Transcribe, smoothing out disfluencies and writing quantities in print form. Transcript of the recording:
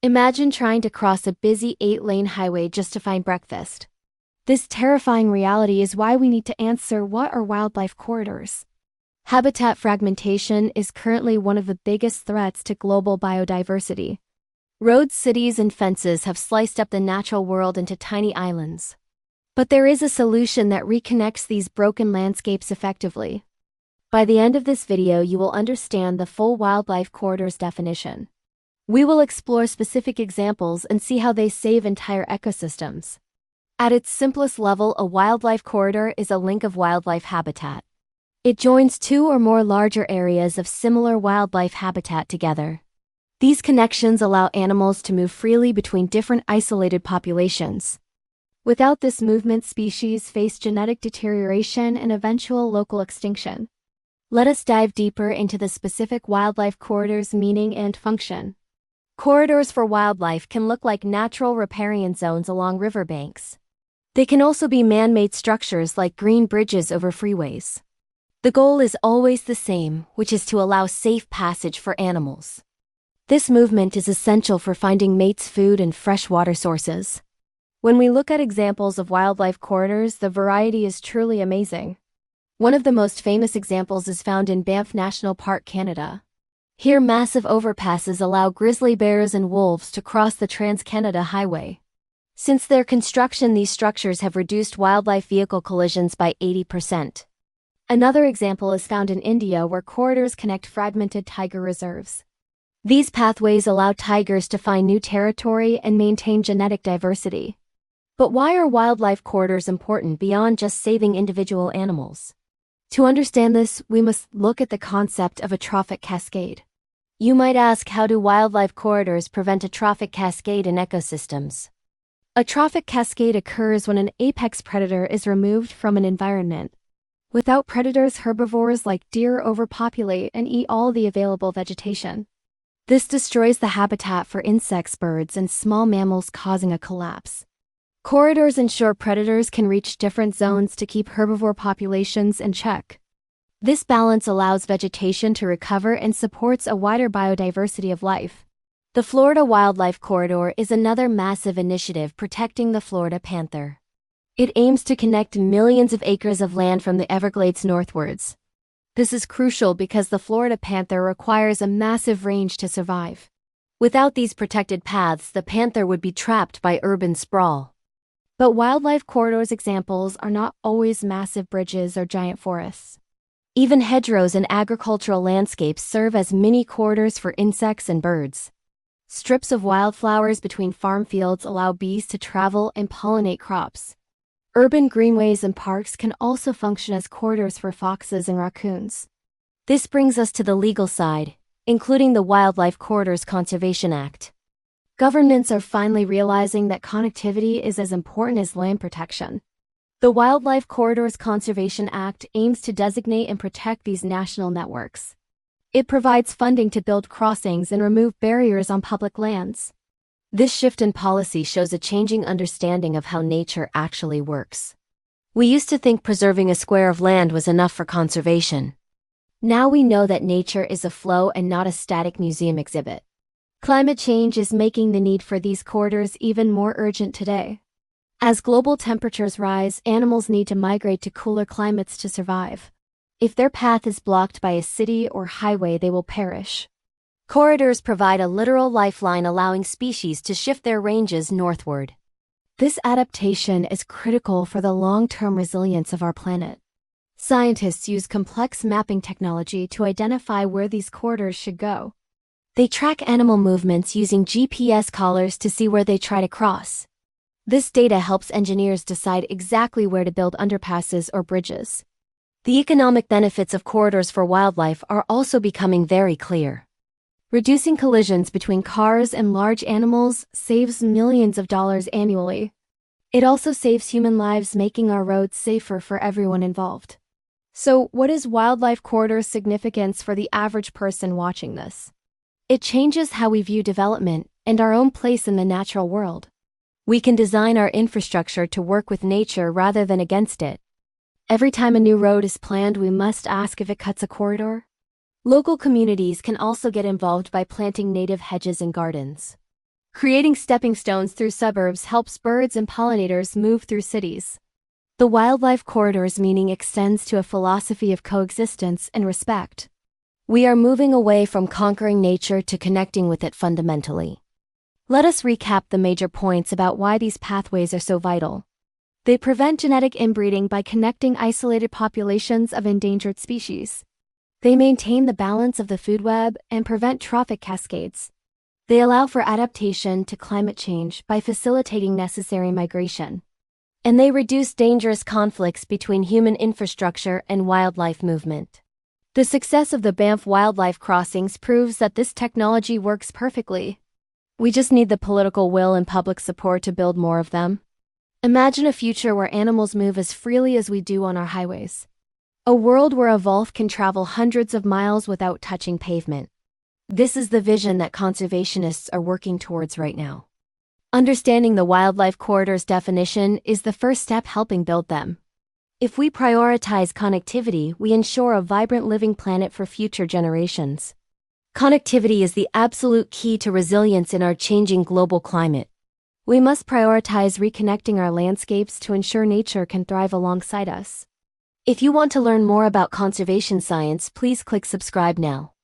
Imagine trying to cross a busy 8-lane highway just to find breakfast. This terrifying reality is why we need to answer what are wildlife corridors. Habitat fragmentation is currently one of the biggest threats to global biodiversity. Roads, cities, and fences have sliced up the natural world into tiny islands. But there is a solution that reconnects these broken landscapes effectively. By the end of this video, you will understand the full wildlife corridor's definition. We will explore specific examples and see how they save entire ecosystems. At its simplest level, a wildlife corridor is a link of wildlife habitat. It joins two or more larger areas of similar wildlife habitat together. These connections allow animals to move freely between different isolated populations. Without this movement, species face genetic deterioration and eventual local extinction. Let us dive deeper into the specific wildlife corridor's meaning and function. Corridors for wildlife can look like natural riparian zones along riverbanks. They can also be man-made structures like green bridges over freeways. The goal is always the same, which is to allow safe passage for animals. This movement is essential for finding mates, food, and fresh water sources. When we look at examples of wildlife corridors, the variety is truly amazing. One of the most famous examples is found in Banff National Park, Canada. Here, massive overpasses allow grizzly bears and wolves to cross the Trans-Canada Highway. Since their construction, these structures have reduced wildlife vehicle collisions by 80%. Another example is found in India, where corridors connect fragmented tiger reserves. These pathways allow tigers to find new territory and maintain genetic diversity. But why are wildlife corridors important beyond just saving individual animals? To understand this, we must look at the concept of a trophic cascade. You might ask, how do wildlife corridors prevent a trophic cascade in ecosystems? A trophic cascade occurs when an apex predator is removed from an environment. Without predators, herbivores like deer overpopulate and eat all the available vegetation. This destroys the habitat for insects, birds, and small mammals, causing a collapse. Corridors ensure predators can reach different zones to keep herbivore populations in check. This balance allows vegetation to recover and supports a wider biodiversity of life. The Florida Wildlife Corridor is another massive initiative protecting the Florida panther. It aims to connect millions of acres of land from the Everglades northwards. This is crucial because the Florida panther requires a massive range to survive. Without these protected paths, the panther would be trapped by urban sprawl. But wildlife corridors examples are not always massive bridges or giant forests. Even hedgerows and agricultural landscapes serve as mini corridors for insects and birds. Strips of wildflowers between farm fields allow bees to travel and pollinate crops. Urban greenways and parks can also function as corridors for foxes and raccoons. This brings us to the legal side, including the Wildlife Corridors Conservation Act. Governments are finally realizing that connectivity is as important as land protection. The Wildlife Corridors Conservation Act aims to designate and protect these national networks. It provides funding to build crossings and remove barriers on public lands. This shift in policy shows a changing understanding of how nature actually works. We used to think preserving a square of land was enough for conservation. Now we know that nature is a flow and not a static museum exhibit. Climate change is making the need for these corridors even more urgent today. As global temperatures rise, animals need to migrate to cooler climates to survive. If their path is blocked by a city or highway, they will perish. Corridors provide a literal lifeline, allowing species to shift their ranges northward. This adaptation is critical for the long-term resilience of our planet. Scientists use complex mapping technology to identify where these corridors should go. They track animal movements using GPS collars to see where they try to cross. This data helps engineers decide exactly where to build underpasses or bridges. The economic benefits of corridors for wildlife are also becoming very clear. Reducing collisions between cars and large animals saves millions of dollars annually. It also saves human lives, making our roads safer for everyone involved. So, what is wildlife corridors' significance for the average person watching this? It changes how we view development and our own place in the natural world. We can design our infrastructure to work with nature rather than against it. Every time a new road is planned, we must ask if it cuts a corridor. Local communities can also get involved by planting native hedges and gardens. Creating stepping stones through suburbs helps birds and pollinators move through cities. The wildlife corridor's meaning extends to a philosophy of coexistence and respect. We are moving away from conquering nature to connecting with it fundamentally. Let us recap the major points about why these pathways are so vital. They prevent genetic inbreeding by connecting isolated populations of endangered species. They maintain the balance of the food web and prevent trophic cascades. They allow for adaptation to climate change by facilitating necessary migration. And they reduce dangerous conflicts between human infrastructure and wildlife movement. The success of the Banff wildlife crossings proves that this technology works perfectly. We just need the political will and public support to build more of them. Imagine a future where animals move as freely as we do on our highways. A world where a wolf can travel hundreds of miles without touching pavement. This is the vision that conservationists are working towards right now. Understanding the wildlife corridor's definition is the first step helping build them. If we prioritize connectivity, we ensure a vibrant living planet for future generations. Connectivity is the absolute key to resilience in our changing global climate. We must prioritize reconnecting our landscapes to ensure nature can thrive alongside us. If you want to learn more about conservation science, please click subscribe now.